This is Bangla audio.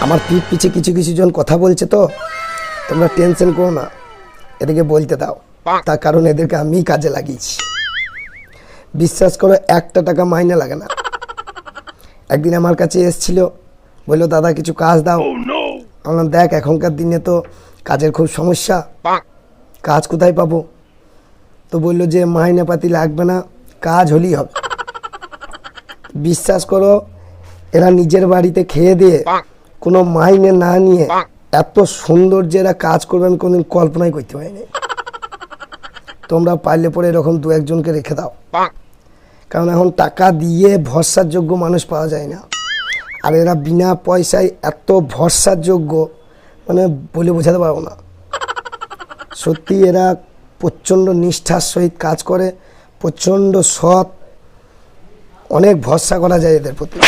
আমার পিঠ পিছে কিছু কিছু জন কথা বলছে, তো তোমরা টেনশন করো না, এদেরকে বলতে দাও। তার কারণ এদেরকে আমি কাজে লাগিয়েছি। বিশ্বাস করো, 1 টাকা মাইনে লাগে না। একদিন আমার কাছে এসেছিল, বললো দাদা কিছু কাজ দাও। বললাম দেখ এখনকার দিনে তো কাজের খুব সমস্যা, কাজ কোথায় পাবো? তো বললো যে মাইনে পাতি লাগবে না, কাজ হলেই হবে। বিশ্বাস করো, এরা নিজের বাড়িতে খেয়ে দিয়ে কোনো মাইনে না নিয়ে এত সুন্দর যে এরা কাজ করবে আমি কোনোদিন কল্পনাই করতে পারিনি। তোমরা পারলে পরে এরকম 2-1 জনকে রেখে দাও, কারণ এখন টাকা দিয়ে ভরসার যোগ্য মানুষ পাওয়া যায় না। আর এরা বিনা পয়সায় এত ভরসার যোগ্য, মানে বলে বোঝাতে পারবো না। সত্যি এরা প্রচণ্ড নিষ্ঠার সহিত কাজ করে, প্রচণ্ড সৎ, অনেক ভরসা করা যায় এদের প্রতি।